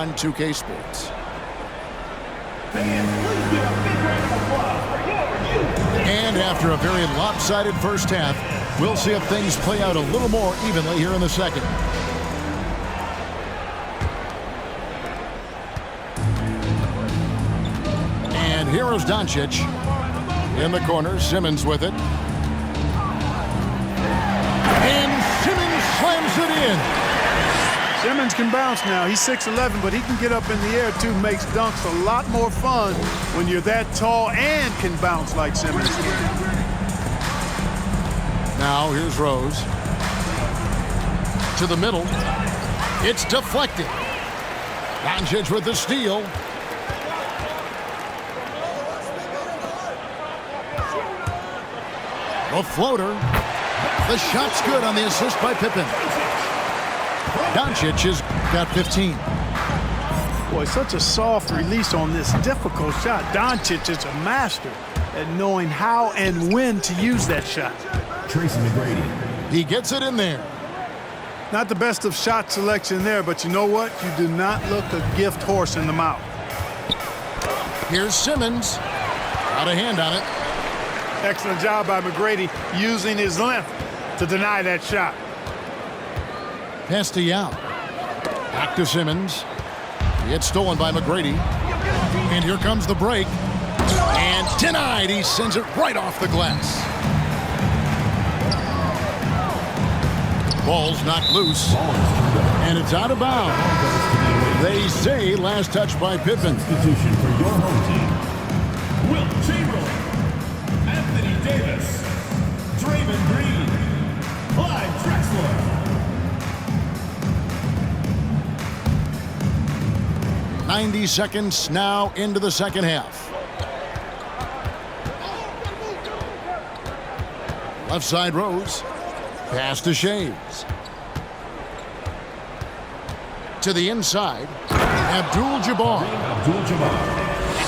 on 2K Sports. And after a very lopsided first half, we'll see if things play out a little more evenly here in the second. And here is Doncic. In the corner, Simmons with it. And Simmons slams it in. Simmons can bounce now. He's 6'11", but he can get up in the air, too. Makes dunks a lot more fun when you're that tall and can bounce like Simmons can. Now, here's Rose. To the middle. It's deflected. Doncic with the steal. A floater. The shot's good on the assist by Pippen. Doncic has got 15. Boy, such a soft release on this difficult shot. Doncic is a master at knowing how and when to use that shot. Tracy McGrady. He gets it in there. Not the best of shot selection there, but you know what? You do not look a gift horse in the mouth. Here's Simmons. Got a hand on it. Excellent job by McGrady using his length to deny that shot. Pass to Yao. Back to Simmons. It's stolen by McGrady. And here comes the break. And denied. He sends it right off the glass. Ball's knocked loose. And it's out of bounds. They say last touch by Pippen. Substitution for your home team. Will Chamberlain. Anthony Davis. Draymond Green. Clyde Drexler. 90 seconds now into the second half. Left side Rose. Pass to Shaves. To the inside. Abdul-Jabbar.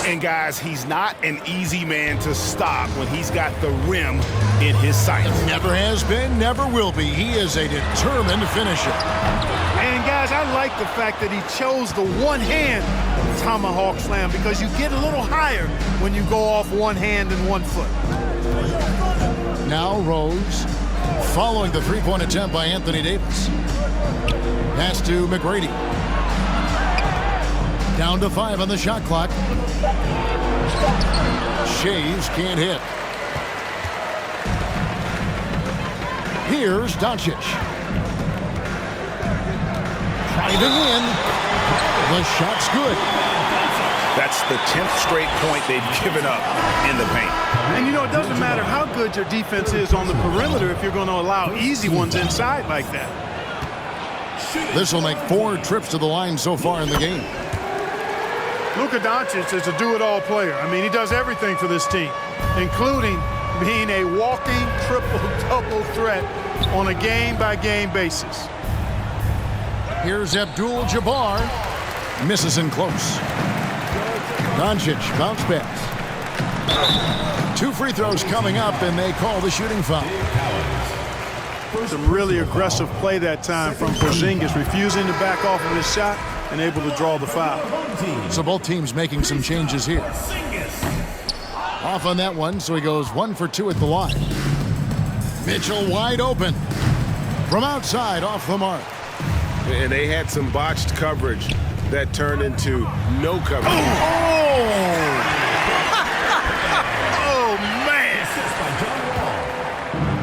And guys, he's not an easy man to stop when he's got the rim in his sights. Never has been, never will be. He is a determined finisher. And guys, I like the fact that he chose the one-hand tomahawk slam because you get a little higher when you go off one hand and 1 foot. Now Rose, following the three-point attempt by Anthony Davis. Pass to McGrady. Down to 5 on the shot clock. Shaves can't hit. Here's Doncic. Driving in. The shot's good. That's the 10th straight point they've given up in the paint. And you know, it doesn't matter how good your defense is on the perimeter if you're going to allow easy ones inside like that. This will make 4 trips to the line so far in the game. Luka Doncic is a do-it-all player. I mean, he does everything for this team, including being a walking triple-double threat on a game-by-game basis. Here's Abdul-Jabbar. Misses in close. Doncic, bounce pass. 2 free throws coming up, and they call the shooting foul. Some really aggressive play that time from Porzingis, refusing to back off of his shot and able to draw the foul. So both teams making some changes here. Off on that one, so he goes 1 for 2 at the line. Mitchell wide open. From outside, off the mark. And they had some botched coverage that turned into no coverage. Oh, man.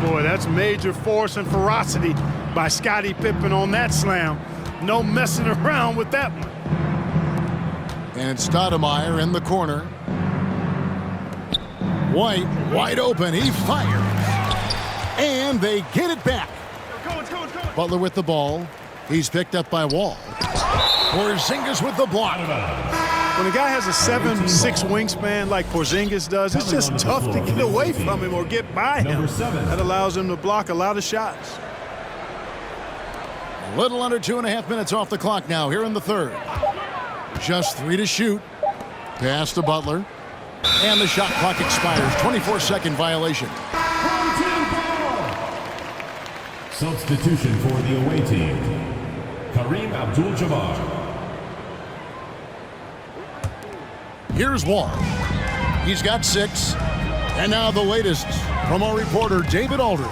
Boy, that's major force and ferocity by Scottie Pippen on that slam. No messing around with that one. And Stoudemire in the corner. White, wide open. He fires. And they get it back. Butler with the ball. He's picked up by Wall. Porzingis with the block. When a guy has a 7'6" wingspan like Porzingis does, it's just tough to get away from him or get by him. That allows him to block a lot of shots. A little under 2.5 minutes off the clock now here in the third. Just 3 to shoot. Pass to Butler. And the shot clock expires. 24-second violation. Substitution for the away team. Kareem Abdul-Jabbar. Here's Wall. He's got 6. And now the latest from our reporter, David Aldridge.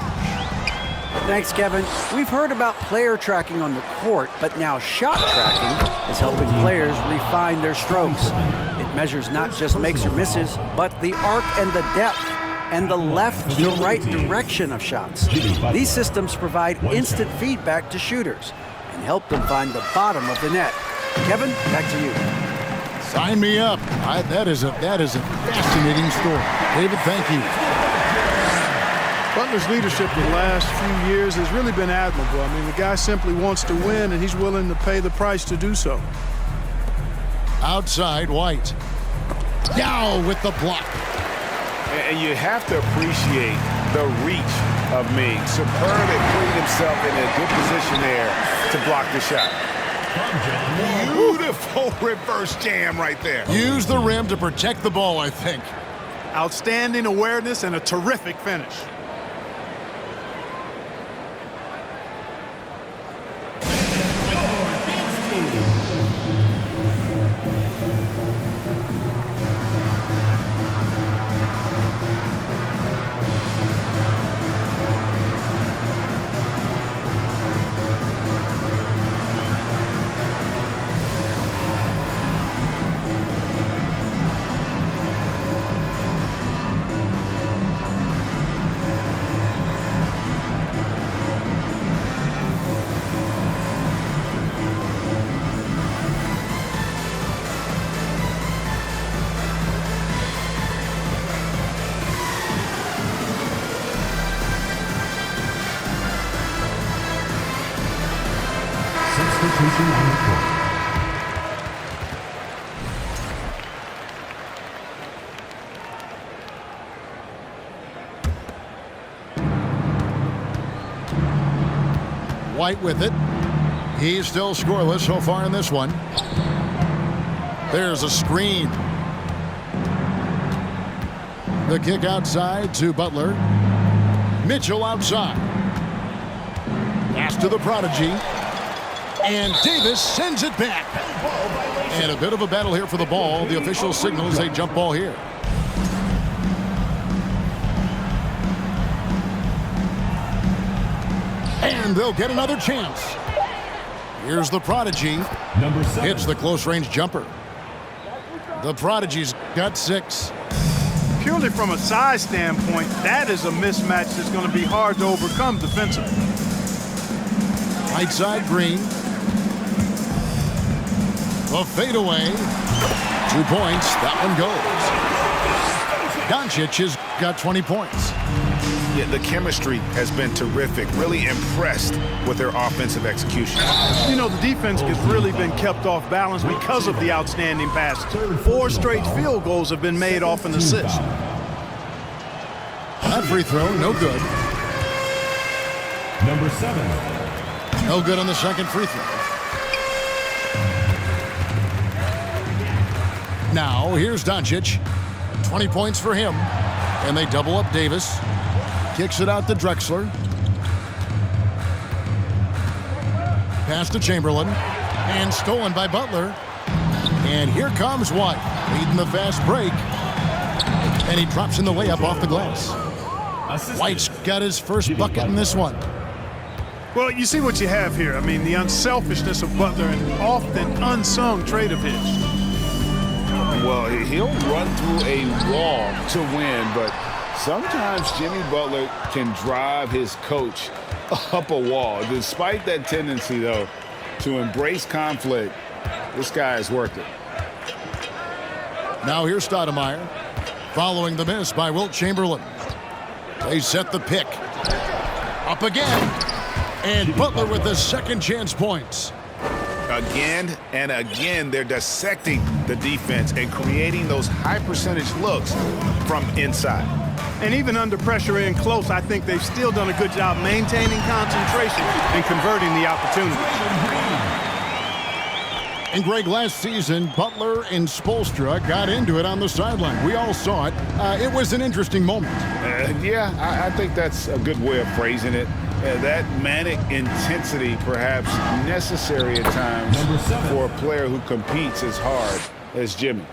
Thanks, Kevin. We've heard about player tracking on the court, but now shot tracking is helping players refine their strokes. It measures not just makes or misses, but the arc and the depth and the left to right direction of shots. These systems provide instant feedback to shooters and help them find the bottom of the net. Kevin, back to you. Sign me up. That is a fascinating story. David, thank you. Butler's leadership the last few years has really been admirable. I mean, the guy simply wants to win, and he's willing to pay the price to do so. Outside, White. Yao with the block. And you have to appreciate the reach of Ming. Superb at putting himself in a good position there to block the shot. Beautiful reverse jam right there. Use the rim to protect the ball, I think. Outstanding awareness and a terrific finish. Substitution on the court. White with it. He's still scoreless so far in this one. There's a screen. The kick outside to Butler. Mitchell outside. Pass to the prodigy. And Davis sends it back. And a bit of a battle here for the ball. The official signals a jump ball here. And they'll get another chance. Here's the prodigy. Number 7. Hits the close-range jumper. The prodigy's got 6. Purely from a size standpoint, that is a mismatch that's going to be hard to overcome defensively. Right side, Green. A fadeaway. 2 points. That one goes. Doncic has got 20 points. Yeah, the chemistry has been terrific. Really impressed with their offensive execution. You know, the defense has really been kept off balance because of the outstanding passes. 4 straight field goals have been made off an assist. That free throw, no good. Number 7. No good on the second free throw. Now, here's Doncic. 20 points for him. And they double up Davis. Kicks it out to Drexler. Pass to Chamberlain. And stolen by Butler. And here comes White, leading the fast break. And he drops in the layup off the glass. White's got his first bucket in this one. Well, you see what you have here. I mean, the unselfishness of Butler, an often unsung trait of his. Well, he'll run through a wall to win, but sometimes Jimmy Butler can drive his coach up a wall. Despite that tendency, though, to embrace conflict, this guy has worked it. Now here's Stoudemire, following the miss by Wilt Chamberlain. They set the pick. Up again. And Butler with the second chance points. Again and again, they're dissecting the defense and creating those high percentage looks from inside. And even under pressure in close, I think they've still done a good job maintaining concentration and converting the opportunity. And Greg, last season, Butler and Spoelstra got into it on the sideline. We all saw it. It was an interesting moment. I think that's a good way of phrasing it. That manic intensity perhaps necessary at times for a player who competes as hard as Jimmy.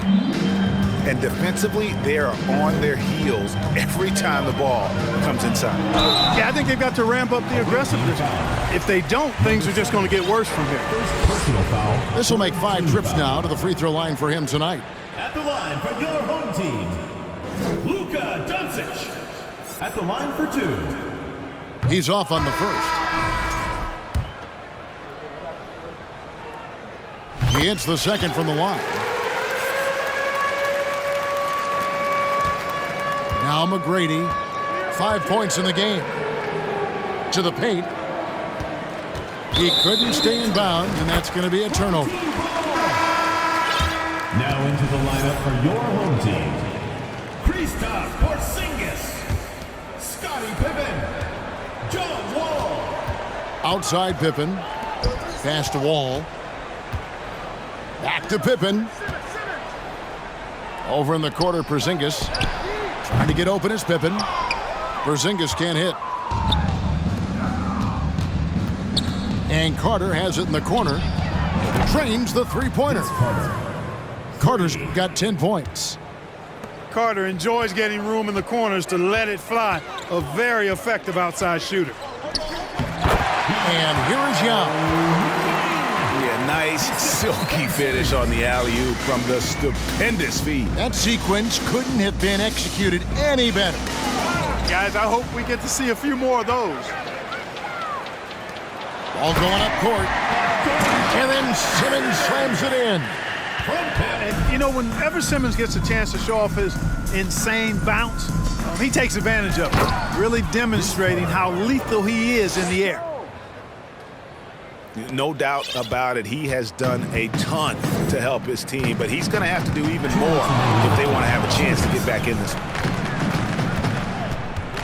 And defensively, they are on their heels every time the ball comes inside. Yeah, I think they've got to ramp up the aggressiveness. If they don't, things are just going to get worse from here. Personal foul. This will make 5 trips now to the free throw line for him tonight. At the line for your home team, Luka Doncic. At the line for 2. He's off on the first. He hits the second from the line. Now McGrady, 5 points in the game. To the paint. He couldn't stay in bounds, and that's going to be a turnover. Now into the lineup for your home team, Kristaps Porzingis, Scottie Pippen, John Wall. Outside Pippen. Pass to Wall. Back to Pippen. Over in the corner, Porzingis. Trying to get open is Pippen. Porzingis can't hit. And Carter has it in the corner. Trains the three-pointer. Carter's got 10 points. Carter enjoys getting room in the corners to let it fly. A very effective outside shooter. And here is Young. Yeah, nice silky finish on the alley-oop from the stupendous feed. That sequence couldn't have been executed any better. Guys, I hope we get to see a few more of those. Ball going up court. And then Simmons slams it in. And, you know, whenever Simmons gets a chance to show off his insane bounce, he takes advantage of it, really demonstrating how lethal he is in the air. No doubt about it. He has done a ton to help his team, but he's going to have to do even more if they want to have a chance to get back in this.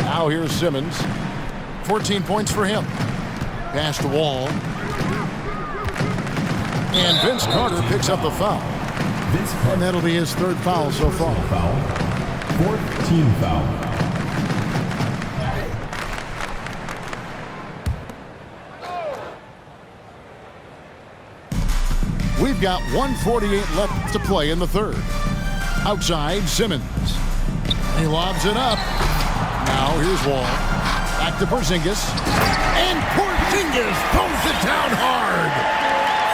Now here's Simmons. 14 points for him. Pass to Wall. And Vince Carter picks up the foul. And that'll be his 3rd foul so far. 4th team foul. We've got 1:48 left to play in the 3rd. Outside, Simmons. He lobs it up. Now here's Wall. Back to Porzingis. And Porzingis throws it down hard.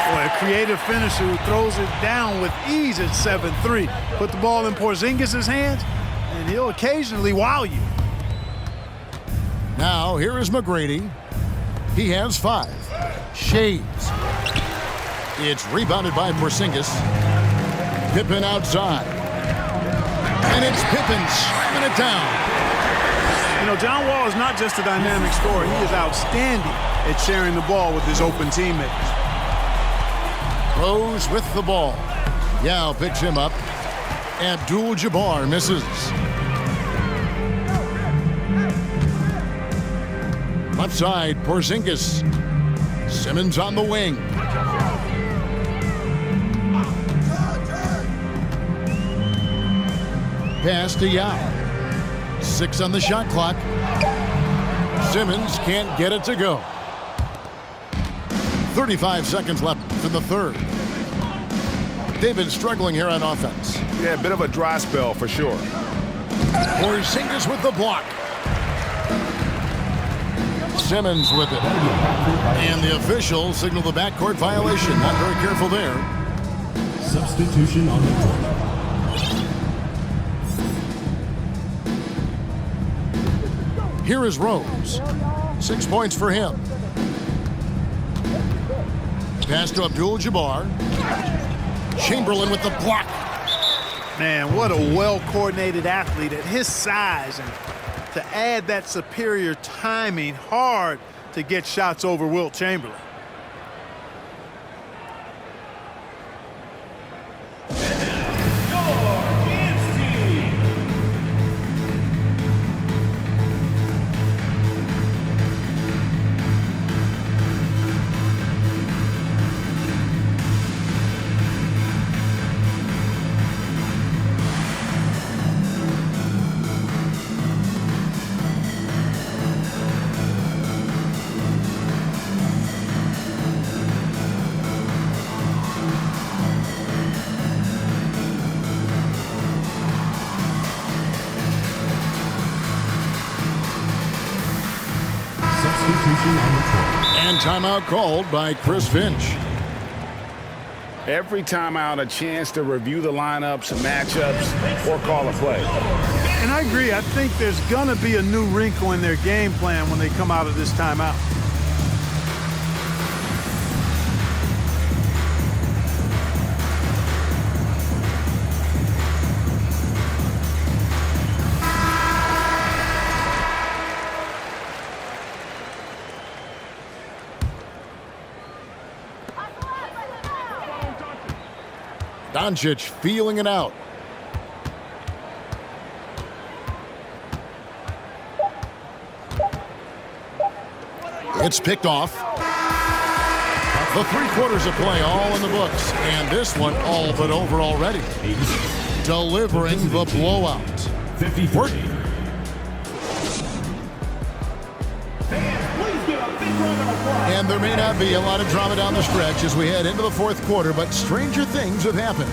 Boy, a creative finisher who throws it down with ease at 7-3. Put the ball in Porzingis' hands, and he'll occasionally wow you. Now here is McGrady. He has 5. Shades. It's rebounded by Porzingis. Pippen outside. And it's Pippen slamming it down. You know, John Wall is not just a dynamic scorer. He is outstanding at sharing the ball with his open teammates. Rose with the ball. Yao picks him up. Abdul-Jabbar misses. Left side, Porzingis. Simmons on the wing. Pass to Yao. 6 on the shot clock. Simmons can't get it to go. 35 seconds left in the 3rd. David struggling here on offense. Yeah, a bit of a dry spell for sure. Porzingis with the block. Simmons with it. And the officials signal the backcourt violation. Not very careful there. Substitution on the court. Here is Rose. 6 points for him. Pass to Abdul-Jabbar. Chamberlain with the block. Man, what a well-coordinated athlete at his size. And to add that superior timing, hard to get shots over Wilt Chamberlain. on the court. And timeout called by Chris Finch. Every timeout, a chance to review the lineups, matchups, or call a play. And I agree. I think there's going to be a new wrinkle in their game plan when they come out of this timeout. Doncic feeling it out. It's picked off. The 3 quarters of play all in the books. And this one all but over already. Delivering the blowout. 53. And there may not be a lot of drama down the stretch as we head into the 4th quarter, but stranger things have happened.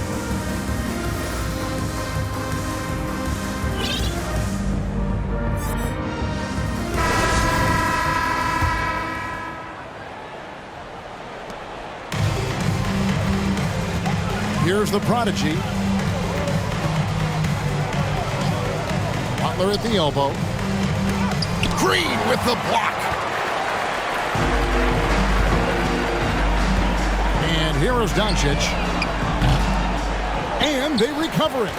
Here's the prodigy. Butler at the elbow. Green with the block. And here is Doncic. And they recover it.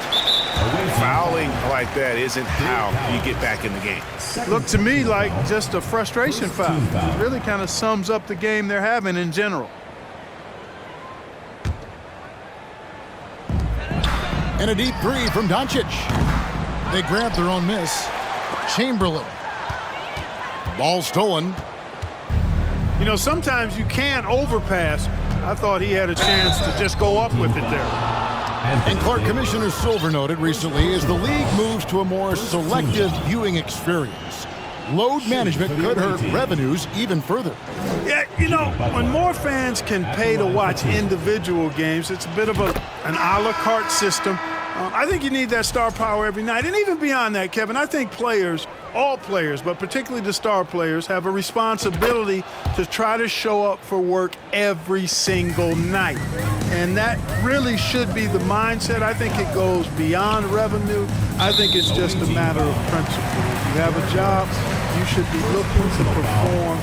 Fouling like that isn't how you get back in the game. Looked to me like just a frustration foul. It really kind of sums up the game they're having in general. And a deep 3 from Doncic. They grab their own miss. Chamberlain. Ball stolen. You know, sometimes you can't overpass. I thought he had a chance to just go up with it there. And Clark, Commissioner Silver noted recently as the league moves to a more selective viewing experience, load management could hurt revenues even further. Yeah, you know, when more fans can pay to watch individual games, it's a bit of an a la carte system. I think you need that star power every night. And even beyond that, Kevin, I think players, all players, but particularly the star players, have a responsibility to try to show up for work every single night. And that really should be the mindset. I think it goes beyond revenue. I think it's just a matter of principle. If you have a job, you should be looking to perform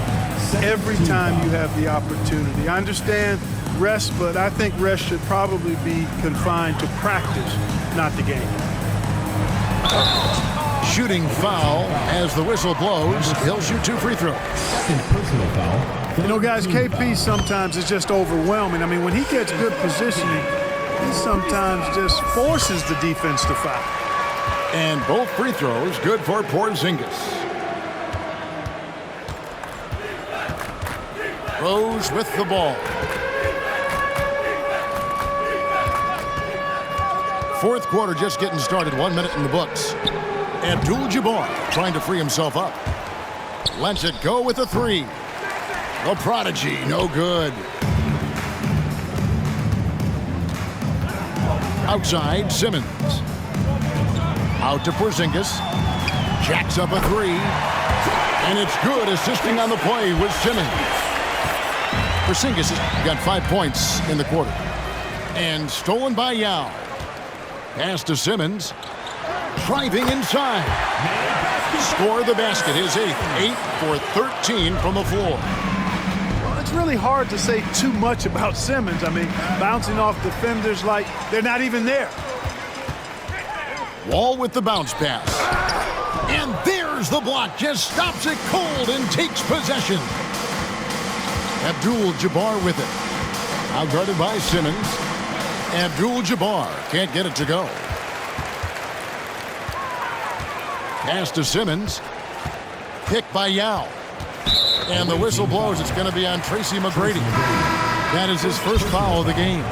every time you have the opportunity. I understand rest, but I think rest should probably be confined to practice, not the game. Shooting foul as the whistle blows. He'll shoot 2 free throws. Second personal foul. You know, guys, KP sometimes is just overwhelming. I mean, when he gets good positioning, he sometimes just forces the defense to foul. And both free throws good for Porzingis. Rose with the ball. 4th quarter just getting started. 1 minute in the books. Abdul-Jabbar trying to free himself up. Lets it go with a 3. The prodigy, no good. Outside, Simmons. Out to Porzingis. Jacks up a 3. And it's good, assisting on the play with Simmons. Porzingis has got 5 points in the quarter. And stolen by Yao. Pass to Simmons. Driving inside. Score the basket, his 8th. 8 for 13 from the floor. Well, it's really hard to say too much about Simmons. I mean, bouncing off defenders like they're not even there. Wall with the bounce pass. And there's the block. Just stops it cold and takes possession. Abdul-Jabbar with it. Outguarded by Simmons. Abdul-Jabbar can't get it to go. Pass to Simmons. Picked by Yao. And the whistle blows. It's going to be on Tracy McGrady. That is his first foul of the game.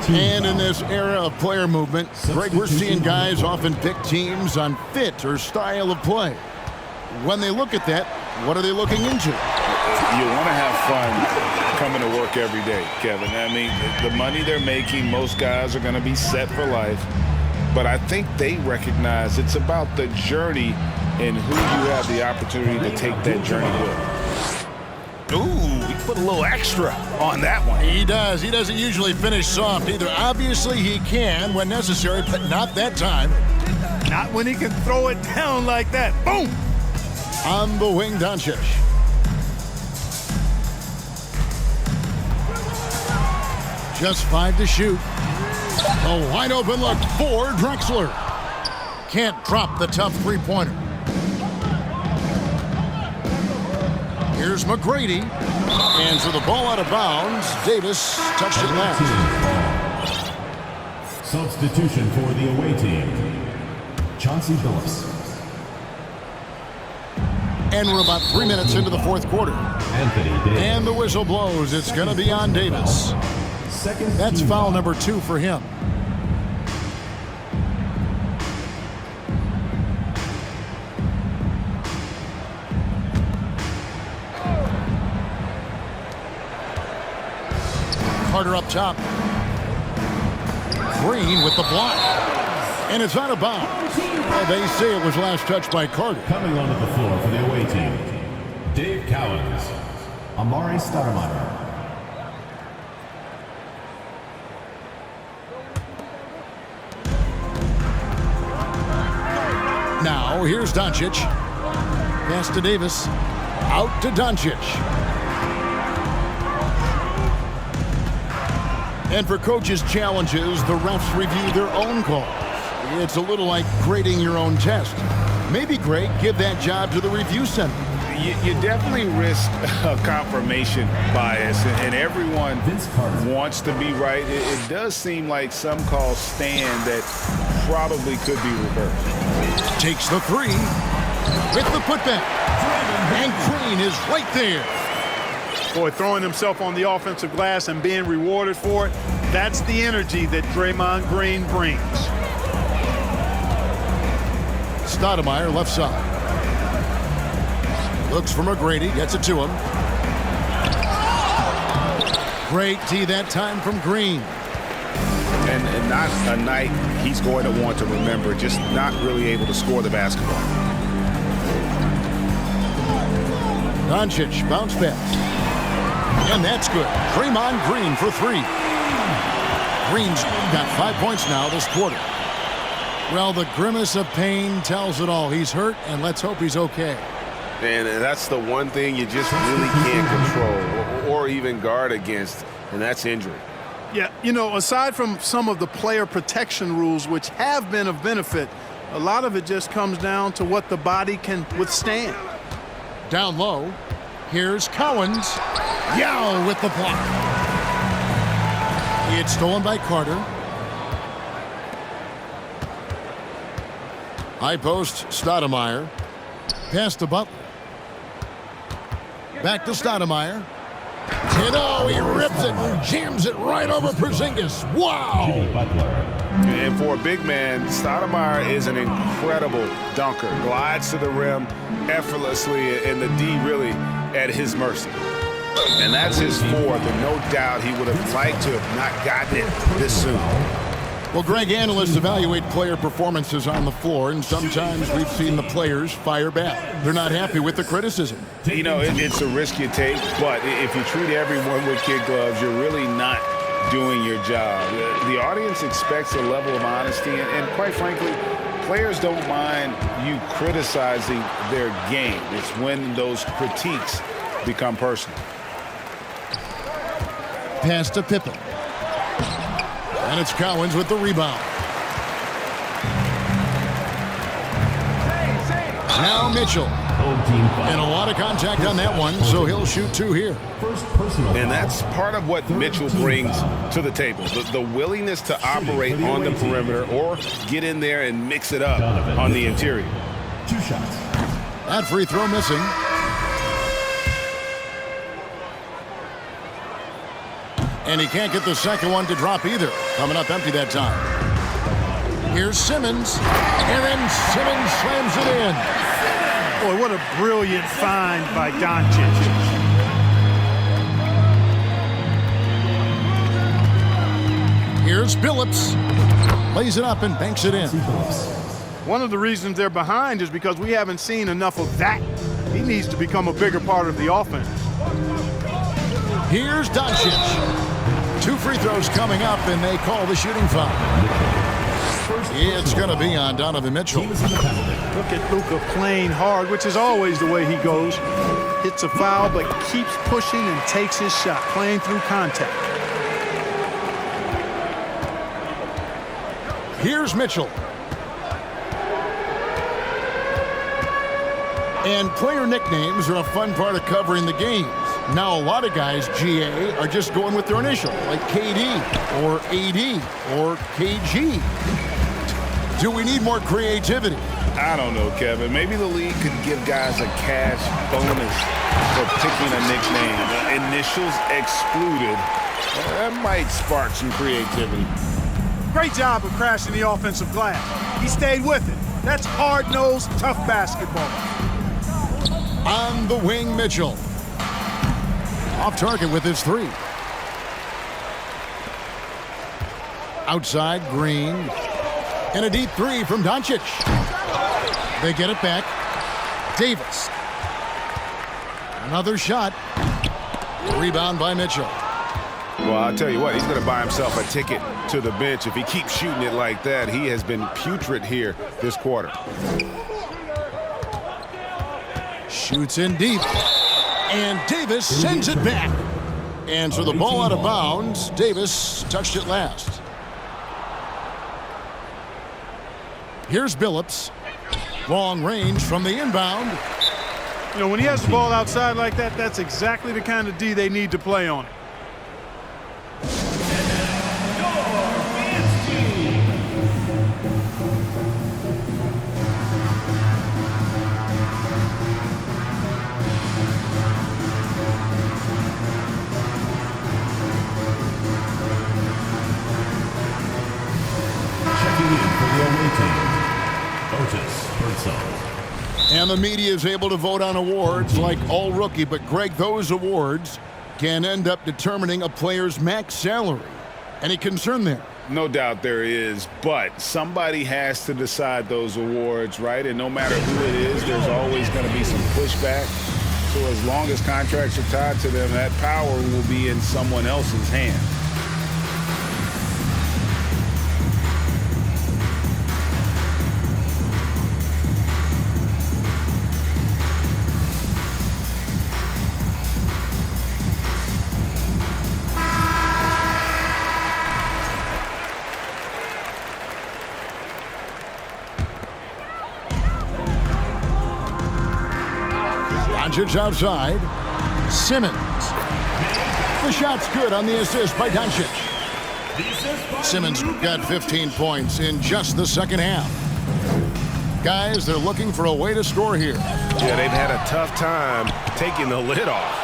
And in this era of player movement, Greg, we're seeing guys often pick teams on fit or style of play. When they look at that, what are they looking into? You want to have fun coming to work every day, Kevin. I mean, the money they're making, most guys are going to be set for life. But I think they recognize it's about the journey and who you have the opportunity to take that journey with. Ooh, he put a little extra on that one. He does. He doesn't usually finish soft either. Obviously, he can when necessary, but not that time. Not when he can throw it down like that. Boom! On the wing, Doncic. Just 5 to shoot. A wide open look for Drexler. Can't drop the tough three-pointer. Here's McGrady. And for the ball out of bounds, Davis touched it last. Substitution for the away team. Chauncey Billups. And we're about 3 minutes into the fourth quarter. Anthony Davis. And the whistle blows. It's going to be on Davis. That's foul number 2 for him. Carter up top. Green with the block. And it's out of bounds. Well, they say it was last touched by Carter. Coming onto the floor for the away team. Dave Cowens. Amari Stoudemire. Now, here's Doncic. Pass to Davis. Out to Doncic. And for coaches' challenges, the refs review their own calls. It's a little like grading your own test. Maybe, Greg, give that job to the review center. You definitely risk a confirmation bias, and everyone wants to be right. It does seem like some calls stand that probably could be reversed. Takes the three with the putback. And Green is right there. Boy, throwing himself on the offensive glass and being rewarded for it, that's the energy that Draymond Green brings. Stoudemire left side. Looks for McGrady, gets it to him. Great tee that time from Green. And not a night he's going to want to remember, just not really able to score the basketball. Doncic, bounce pass. And that's good. Draymond Green for 3. Green's got 5 points now this quarter. Well, the grimace of pain tells it all. He's hurt, and let's hope he's okay. And that's the one thing you just really can't control or even guard against, and that's injury. Yeah, you know, aside from some of the player protection rules, which have been of benefit, a lot of it just comes down to what the body can withstand. Down low, here's Cowens. Yao with the block. It's stolen by Carter. High post, Stoudemire. Pass to Butler. Back to Stoudemire. And oh, he rips it and jams it right over Porzingis. Wow! And for a big man, Stoudemire is an incredible dunker. Glides to the rim effortlessly, and the D really at his mercy. And that's his fourth, and no doubt he would have liked to have not gotten it this soon. Well, Greg, analysts evaluate player performances on the floor, and sometimes we've seen the players fire back. They're not happy with the criticism. You know, it's a risk you take, but if you treat everyone with kid gloves, you're really not doing your job. The audience expects a level of honesty, and quite frankly, players don't mind you criticizing their game. It's when those critiques become personal. Pass to Pippen. And it's Cowens with the rebound. Now Mitchell. And a lot of contact on that one, so he'll shoot 2 here. And that's part of what Mitchell brings to the table, the willingness to operate on the perimeter or get in there and mix it up on the interior. 2 shots. That free throw missing. And he can't get the second one to drop either. Coming up empty that time. Here's Simmons. And then Simmons slams it in. Boy, what a brilliant find by Doncic. Here's Billups. Lays it up and banks it in. One of the reasons they're behind is because we haven't seen enough of that. He needs to become a bigger part of the offense. Here's Doncic. 2 free throws coming up, and they call the shooting foul. It's going to be on Donovan Mitchell. Look at Luka playing hard, which is always the way he goes. Hits a foul, but keeps pushing and takes his shot, playing through contact. Here's Mitchell. And player nicknames are a fun part of covering the games. Now, a lot of guys, GA, are just going with their initial, like KD or AD or KG. Do we need more creativity? I don't know, Kevin. Maybe the league could give guys a cash bonus for picking a nickname. Initials excluded. That might spark some creativity. Great job of crashing the offensive glass. He stayed with it. That's hard-nosed, tough basketball. On the wing, Mitchell. Off target with his 3. Outside, Green. And a deep 3 from Doncic. They get it back. Davis. Another shot. Rebound by Mitchell. Well, I'll tell you what, he's going to buy himself a ticket to the bench. If he keeps shooting it like that, he has been putrid here this quarter. Shoots in deep. And Davis sends it back. And so the ball out of bounds. Davis touched it last. Here's Billups. Long range from the inbound. You know, when he has the ball outside like that, that's exactly the kind of D they need to play on it. And the media is able to vote on awards like All Rookie, but Greg, those awards can end up determining a player's max salary. Any concern there? No doubt there is, but somebody has to decide those awards, right? And no matter who it is, there's always going to be some pushback. So as long as contracts are tied to them, that power will be in someone else's hands. Doncic outside. Simmons. The shot's good on the assist by Doncic. Simmons got 15 points in just the second half. Guys, they're looking for a way to score here. Yeah, they've had a tough time taking the lid off.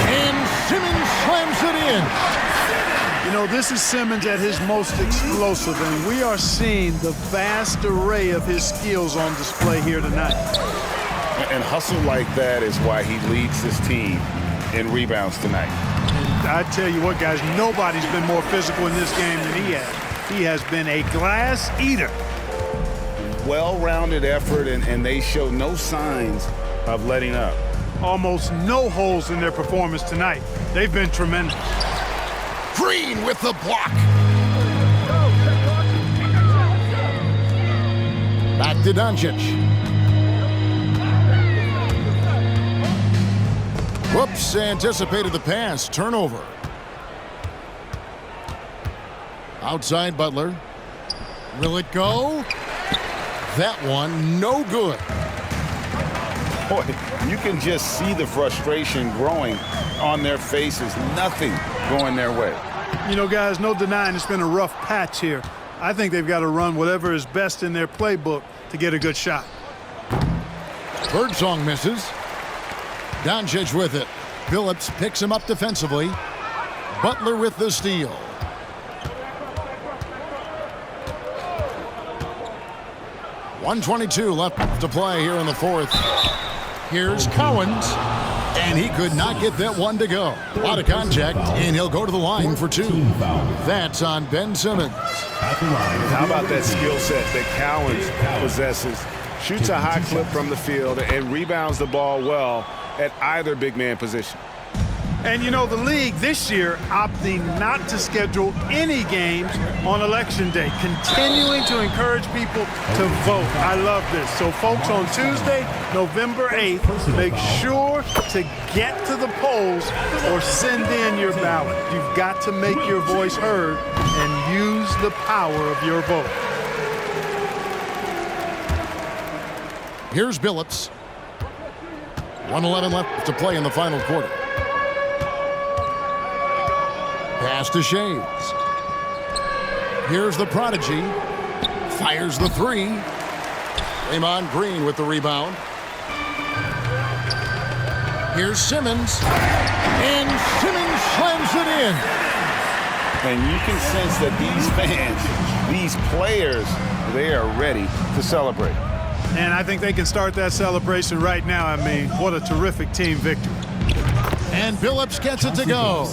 And Simmons slams it in. You know, this is Simmons at his most explosive, and we are seeing the vast array of his skills on display here tonight. And hustle like that is why he leads this team in rebounds tonight. And I tell you what, guys, nobody's been more physical in this game than he has. He has been a glass eater. Well-rounded effort, and they show no signs of letting up. Almost no holes in their performance tonight. They've been tremendous. Green with the block. Back to Doncic. Whoops, anticipated the pass. Turnover. Outside Butler. Will it go? That one, no good. Boy, you can just see the frustration growing on their faces. Nothing going their way. You know, guys, no denying it's been a rough patch here. I think they've got to run whatever is best in their playbook to get a good shot. Birdsong misses. Doncic with it. Billups picks him up defensively. Butler with the steal. .122 left to play here in the fourth. Here's Cowens, and he could not get that one to go. A lot of contact, and he'll go to the line for 2. That's on Ben Simmons. How about that skill set that Cowens possesses? shoots a high clip from the field, and rebounds the ball well at either big man position. And you know, the league this year opting not to schedule any games on Election Day, continuing to encourage people to vote. I love this. So folks, on Tuesday, November 8th, make sure to get to the polls or send in your ballot. You've got to make your voice heard and use the power of your vote. Here's Billups. 1:11 left to play in the final quarter. Pass to Shades. Here's the prodigy. Fires the three. Draymond Green with the rebound. Here's Simmons. And Simmons slams it in. And you can sense that these fans, these players, they are ready to celebrate. And I think they can start that celebration right now. I mean, what a terrific team victory. And Billups gets it to go.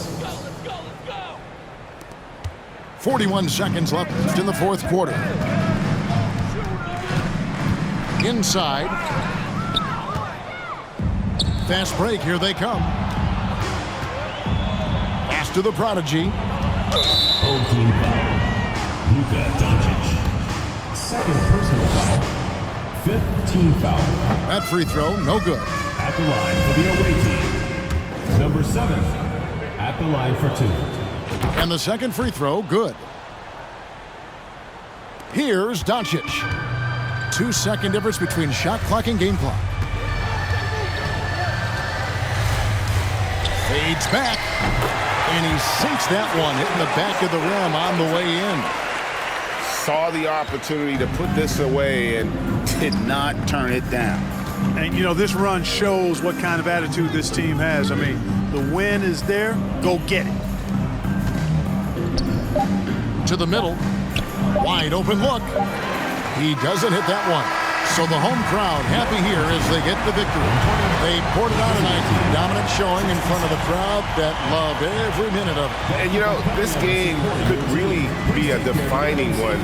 41 seconds left in the fourth quarter. Inside. Fast break, here they come. Pass to the prodigy. Home team foul. Luka Doncic. Second personal foul. Fifth team foul. That free throw, no good. At the line for the away team. Number 7. At the line for 2. And the second free throw, good. Here's Doncic. 2-second difference between shot clock and game clock. Fades back. And he sinks that one, hitting the back of the rim on the way in. Saw the opportunity to put this away and did not turn it down. And, you know, this run shows what kind of attitude this team has. I mean, the win is there. Go get it. To the middle. Wide open look. He doesn't hit that one. So the home crowd happy here as they get the victory. They poured it out tonight. Dominant showing in front of the crowd that loved every minute of it. And, you know, this game could really be a defining one